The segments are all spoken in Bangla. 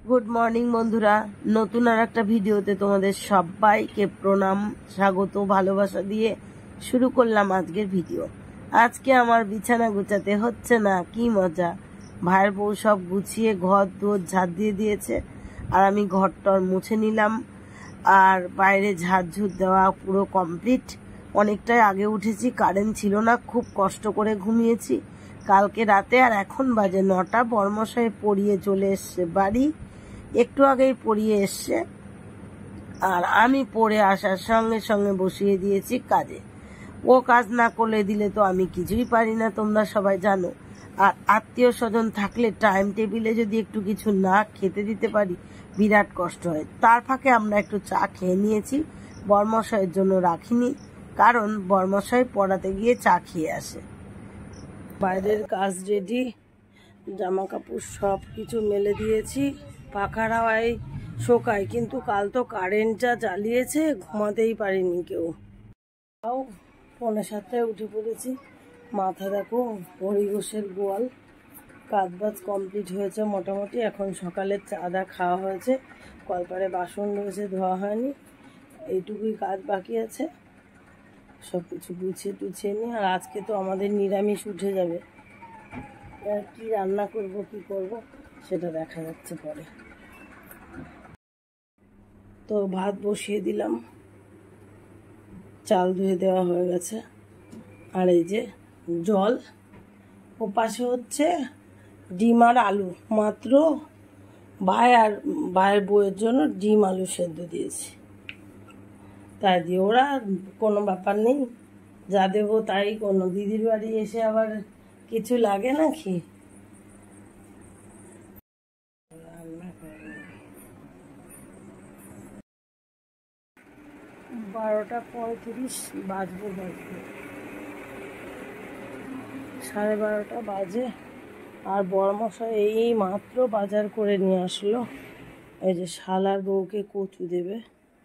গুড মর্নিং বন্ধুরা, নতুন আর একটা ভিডিওতে তোমাদের সবাইকে প্রণাম, স্বাগত, ভালোবাসা দিয়ে শুরু করলাম আজকের ভিডিও। আজকে আমার বিছানা গুছাতে হচ্ছে না, কি মজা। ভাইয়ের বউ সব গুছিয়ে ঘর দুয়ার ঝাড় দিয়ে দিয়েছে, আর আমি ঘরটর মুছে নিলাম। আর বাইরে ঝাড়ঝুড় দেওয়া পুরো কমপ্লিট। অনেকটাই আগে উঠেছি, কারেন্ট ছিল না, খুব কষ্ট করে ঘুমিয়েছি কালকে রাতে। আর এখন বাজে 9টা। বর্মশাই পড়িয়ে চলে এসছে বাড়ি, একটু আগেই পড়িয়ে এসছে। আর আমি পড়ে আসার সঙ্গে সঙ্গে বসিয়ে দিয়েছি কাজে। ও কাজ না করলে দিলে তো আমি কিছুই পারি না, তোমরা সবাই জানো। আর আত্মীয় স্বজন থাকলে টাইম টেবিলে যদি একটু কিছু না খেতে দিতে পারি, বিরাট কষ্ট হয়। তার ফাঁকে আমরা একটু চা খেয়ে নিয়েছি, বর্মশাইয়ের জন্য রাখিনি, কারণ বর্মশাই পড়াতে গিয়ে চা খেয়ে আসে। বাইরের কাজ রেডি, জামা কাপড় সব কিছু মেলে দিয়েছি, পাখার হাওয়ায় শোকায়। কিন্তু কাল তো কারেন্ট যা জ্বালিয়েছে, ঘুমাতেই পারিনি কেউ। তাও 6:45 উঠে পড়েছি। মাথা দেখো, হরি ঘোষের গোয়াল। কাজবাজ কমপ্লিট হয়েছে মোটামুটি। এখন সকালের চা দা খাওয়া হয়েছে, কলপারে বাসন রয়েছে, ধোয়া হয়নি, এইটুকুই কাজ বাকি আছে। সব কিছু গুছিয়ে টুছিয়ে নিই। আর আজকে তো আমাদের নিরামিষ উঠে যাবে, কি রান্না করব কি করব সেটা দেখা যাচ্ছে পরে। তো ভাত বসিয়ে দিলাম, চাল ধুয়ে দেওয়া হয়ে গেছে। আর এই যে জল, ও পাশে হচ্ছে ডিম আর আলু। মাত্র ভাই আর ভাইয়ের বউয়ের জন্য ডিম আলু সেদ্ধ দিয়েছি, তাই দিয়ে ওরা কোনো ব্যাপার নেই, যা দেবো তাই। কোনো দিদির বাড়ি এসে আবার কিছু লাগে নাকি। 12:35 বাজবে, 12:30 বাজে। আর বড়মশাই এই মাত্র বাজার করে নিয়ে আসলো। এই যে শালার বউকে কচু দেবে,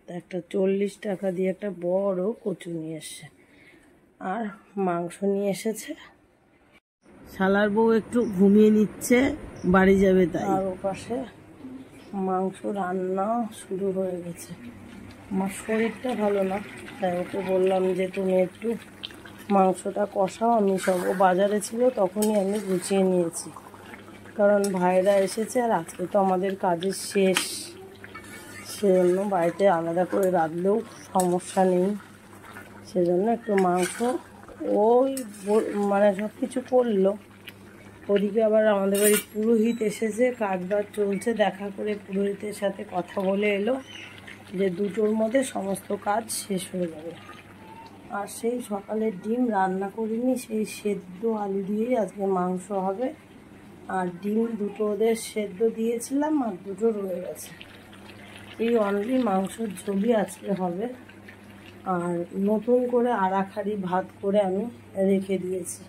তা একটা 40 টাকা দিয়ে একটা বড় কচু নিয়ে এসছে। আর মাংস নিয়ে এসেছে। শালার বউ একটু ঘুমিয়ে নিচ্ছে, বাড়ি যাবে তাই। আর ও পাশে মাংস রান্না শুরু হয়ে গেছে। আমার শরীরটা ভালো না, তাই ওকে বললাম যে তুমি একটু মাংসটা কষাও। আমি সব, ও বাজারে ছিল তখনই আমি গুছিয়ে নিয়েছি, কারণ ভাইরা এসেছে আর আজকে তো আমাদের কাজের শেষ। সেজন্য বাড়িতে আলাদা করে রাঁধলেও সমস্যা নেই। সেজন্য একটু মাংস, ওই মানে সব কিছু করলো। ওদিকে আবার আমাদের বাড়ি পুরোহিত এসেছে, কাজবাজ চলছে। দেখা করে পুরোহিতের সাথে কথা বলে এলো যে 2টোর মধ্যে সমস্ত কাজ শেষ হয়ে যাবে। আর সেই সকালের ডিম রান্না করিনি, সেই সেদ্ধ আলু দিয়েই আজকে মাংস হবে। আর ডিম 2টো ওদের সেদ্ধ দিয়েছিলাম, আর 2টো রয়ে গেছে। এই অনলি মাংসের ঝোলই আজকে হবে। আর নতুন করে আড়াখাড়ি ভাত করে আমি রেখে দিয়েছি।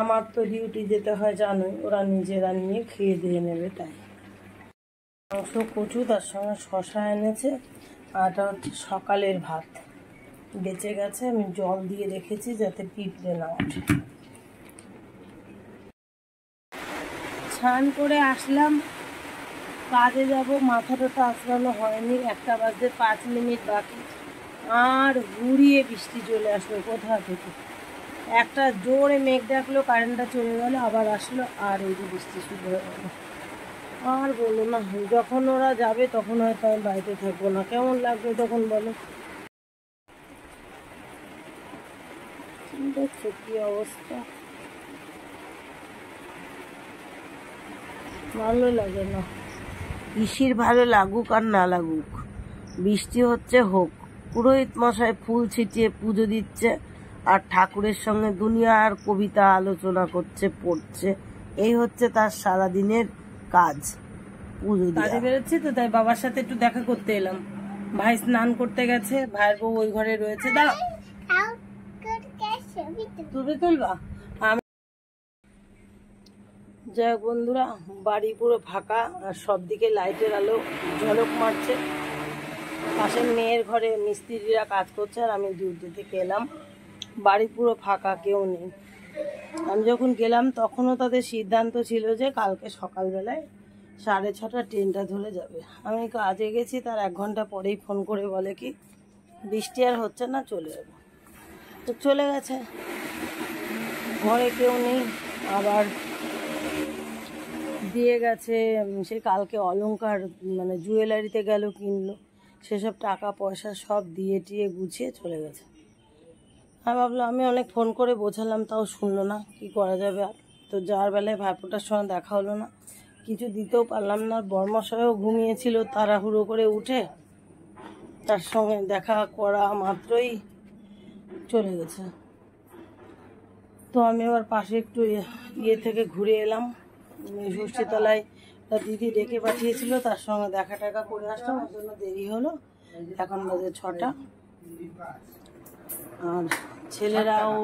আমার তো ডিউটি যেতে হয় জানোই, ওরা নিজেরা নিয়ে খেয়ে দিয়ে নেবে, তাই। মাংস, কচু, তার সঙ্গে শশা এনেছে। আর এটা হচ্ছে সকালের ভাত বেঁচে গেছে, আমি জল দিয়ে রেখেছি যাতে পিঁপড়ে না ওঠে। স্নান করে আসলাম, কাজে যাব। মাথাটা তো আসলানো হয়নি, 1টা বাজতে 5 মিনিট বাকি। আর ঘুরিয়ে বৃষ্টি চলে আসলো কোথা থেকে। একটা জোরে মেঘ ডাকলো, কারেন্টটা চলে গেল, আবার আসলো, আর এই যে বৃষ্টি শুরু হয়ে গেল। আর বলো না, যখন ওরা যাবে তখন হয়তো আমি বাড়িতে থাকবো না। কেমন লাগবে তখন বলো? দেখছো কি অবস্থা, ভালো লাগে না। পিসির ভালো লাগুক আর না লাগুক, বৃষ্টি হচ্ছে হোক। পুরোহিত মশাই ফুল ছিটিয়ে পুজো দিচ্ছে, আর ঠাকুরের সঙ্গে দুনিয়ার কবিতা আলোচনা করছে, পড়ছে। এই হচ্ছে তার সারাদিনের কাজ, পুজো দিয়ে। কাজে বেরোচ্ছি তো, তাই বাবার সাথে একটু দেখা করতে এলাম। ভাই স্নান করতে গেছে, ভাইয়ের বউ ওই ঘরে রয়েছে। দাঁড়াও, তুমি তুলবা? যাই হোক বন্ধুরা, বাড়ি পুরো ফাঁকা, আর সব দিকে লাইটের আলো ঝলক মারছে। পাশের মেয়ের ঘরে মিস্ত্রিরা কাজ করছে, আর আমি ডিউটি থেকে এলাম। বাড়ি পুরো ফাঁকা, কেউ নেই। আমি যখন গেলাম তখনও তাদের সিদ্ধান্ত ছিল যে কালকে সকালবেলায় 6:30 ট্রেনটা ধরে যাবে। আমি কাজে গেছি, তার 1 ঘন্টা পরেই ফোন করে বলে কি বৃষ্টি আর হচ্ছে না, চলে যাবো। তো চলে গেছে, ঘরে কেউ নেই। আবার দিয়ে গেছে, সে কালকে অলংকার মানে জুয়েলারিতে গেল, কিনলো, সেসব টাকা পয়সা সব দিয়ে টিয়ে গুছিয়ে চলে গেছে। আর ভাবলাম, আমি অনেক ফোন করে বোঝালাম, তাও শুনলো না, কি করা যাবে আর। তো যার বেলায় ভাইফোঁটার সময় দেখা হলো না, কিছু দিতেও পারলাম না। বর্মশাইও ঘুমিয়েছিল, তাড়াহুড়ো করে উঠে তার সঙ্গে দেখা করা মাত্রই চলে গেছে। তো আমি আবার পাশে একটু ইয়ে থেকে ঘুরে এলাম, ষষ্ঠীতলায় তার দিদি ডেকে পাঠিয়েছিল, তার সঙ্গে দেখা টাকা করে আসলাম, ওর জন্য দেরি হলো। এখন বাজে 6টা। আর ছেলেরাও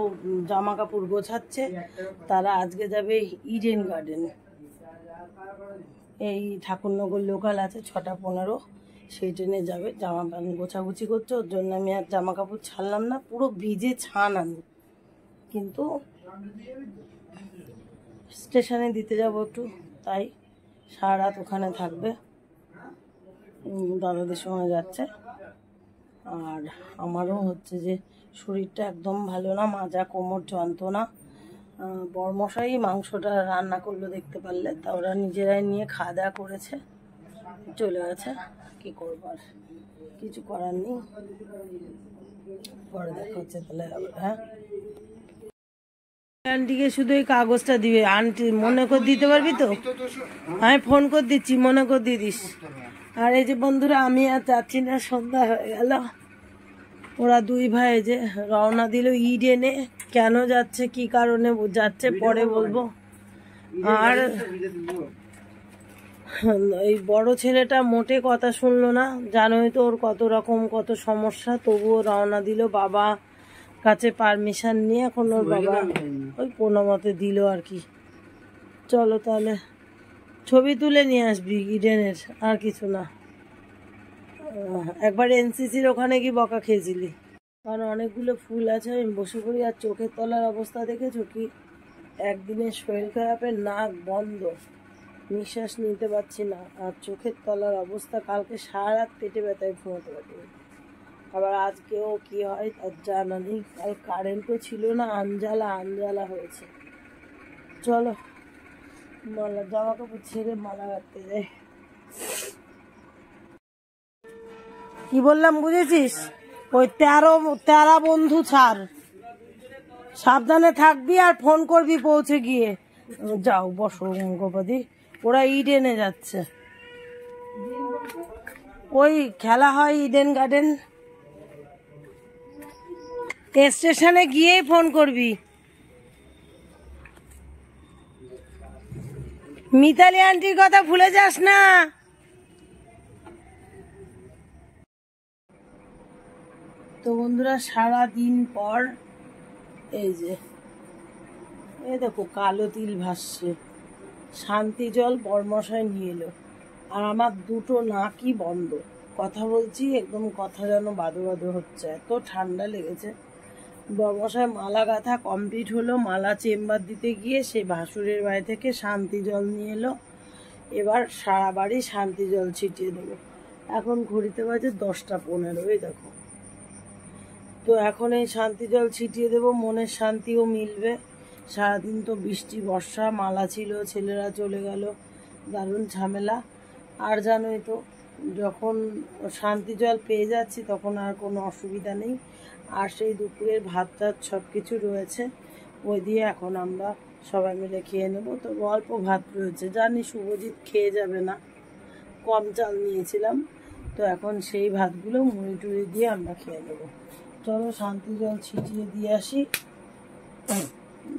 জামা কাপড় গোছাচ্ছে, তারা আজকে যাবে ইডেন গার্ডেন। এই ঠাকুরনগর লোকাল আছে 6:15, সেই ট্রেনে যাবে। জামা প্যান্ট গোছাগুছি করছে, ওর জন্য আমি আর জামা কাপড় ছাড়লাম না, পুরো ভিজে ছান আমি। কিন্তু স্টেশনে দিতে যাব একটু, তাই সারা রাত ওখানে থাকবে, দাদাদের সঙ্গে যাচ্ছে। আর আমারও হচ্ছে যে শরীরটা একদম ভালো না, মাজা কোমর যন্ত্রণা। বরমশাই মাংসটা রান্না করলো দেখতে পারলে, তা ওরা নিজেরাই নিয়ে খাওয়া দাওয়া করেছে, চলে গেছে। কি করবো আর, কিছু করার নেই। পরে দেখা হচ্ছে তাহলে। হ্যাঁ, আন্টিকে শুধু এই কাগজটা দিবে, আন্টি মনে করে দিতে পারবি তো? আমি ফোন করে দিচ্ছি, মনে করে দিয়ে দিস। আর এই যে বন্ধুরা, আমি আর যাচ্ছি না, সন্ধ্যা হয়ে গেল। ওরা দুই ভাই যে রওনা দিল ইডেনে। কেন যাচ্ছে, কি কারণে যাচ্ছে পরে বলবো। আর এই বড় ছেলেটা মোটে কথা শুনলো না, জানোই তো ওর কত রকম কত সমস্যা, তবুও রওনা দিল বাবা কাছে পারমিশন নিয়ে। এখন ওর বাবা ওই কোনো মতে দিল আর কি। চলো তাহলে, ছবি তুলে নিয়ে আসবি ইডেনের, আর কিছু না। একবার এনসিসির ওখানে কি বকা খেয়েছিলি? কারণ অনেকগুলো ফুল আছে, আমি বসে পড়ি। আর চোখের তলার অবস্থা দেখেছো কি? একদিনের শরীর খারাপের নাক বন্ধ, নিঃশ্বাস নিতে পারছি না। আর চোখের তলার অবস্থা, কালকে সারা রাত পেটে ব্যথায় ঘুমোতে পারিনি। আবার আজকেও কি হয় তার জানা নেই। কাল কারেন্টও ছিল না, আনজ্বালা আনজ্বালা হয়েছে। চলো মালা, জামা কাপড় ছেড়ে মালা গাঁথতে যাই। কি বললাম বুঝেছিস? ওই 13 বন্ধু ছাড়, সাবধানে থাকবি আর ফোন করবি পৌঁছে গিয়ে। যাও বসো গোপাদি, ওরা ইডেনে যাচ্ছে। ওই খেলা হয় ইডেন গার্ডেন, স্টেশনে গিয়েই ফোন করবি। মিতালি আন্টির কথা ভুলে যাস না। তো বন্ধুরা, সারা দিন পর এই যে এই দেখো কালো তিল ভাসছে, শান্তি জল বরমশাই নিয়ে এলো। আর আমার দুটো নাকই বন্ধ, কথা বলছি একদম কথা যেন বাদো বাদো হচ্ছে, এত ঠান্ডা লেগেছে। বরমশাই মালা গাঁথা কমপ্লিট হলো, মালা চেম্বার দিতে গিয়ে সে ভাসুরের বাড়ি থেকে শান্তি জল নিয়ে এলো। এবার সারা বাড়ি শান্তি জল ছিটিয়ে দেবো। এখন ঘড়িতে বাজে 10:15, এই দেখো। তো এখন এই শান্তি জল ছিটিয়ে দেবো, মনের শান্তিও মিলবে। সারাদিন তো বৃষ্টি বর্ষা, মালা ছিল, ছেলেরা চলে গেল, দারুণ ঝামেলা। আর জানোই তো, যখন শান্তি জল পেয়ে যাচ্ছি তখন আর কোনো অসুবিধা নেই। আর সেই দুপুরের ভাত টাত সব কিছু রয়েছে, ওই দিয়ে এখন আমরা সবাই মিলে খেয়ে নেবো। তো অল্প ভাত রয়েছে, জানি শুভজিৎ খেয়ে যাবে না, কম চাল নিয়েছিলাম। তো এখন সেই ভাতগুলো মুড়ি টুড়ি দিয়ে আমরা খেয়ে নেবো। চলো শান্তি জল ছিটিয়ে দিয়ে আসি।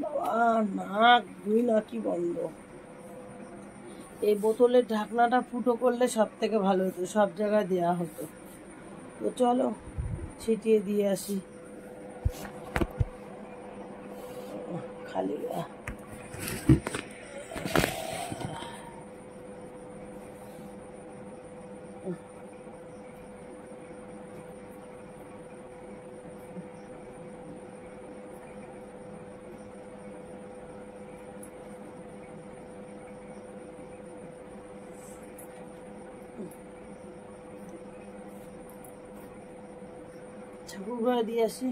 বাবা, নাক দুই নাকি বন্ধ। এই বোতলের ঢাকনাটা ফুটো করলে সব থেকে ভালো হতো, সব জায়গায় দেওয়া হতো। তো চলো ছিটিয়ে দিয়ে আসি। খালি ঠাকুর ঘরে দিয়ে আসি।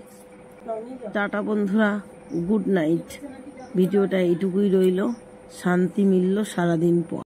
টাটা বন্ধুরা, গুড নাইট। ভিডিওটা এইটুকুই রইল। শান্তি মিলল সারাদিন পর।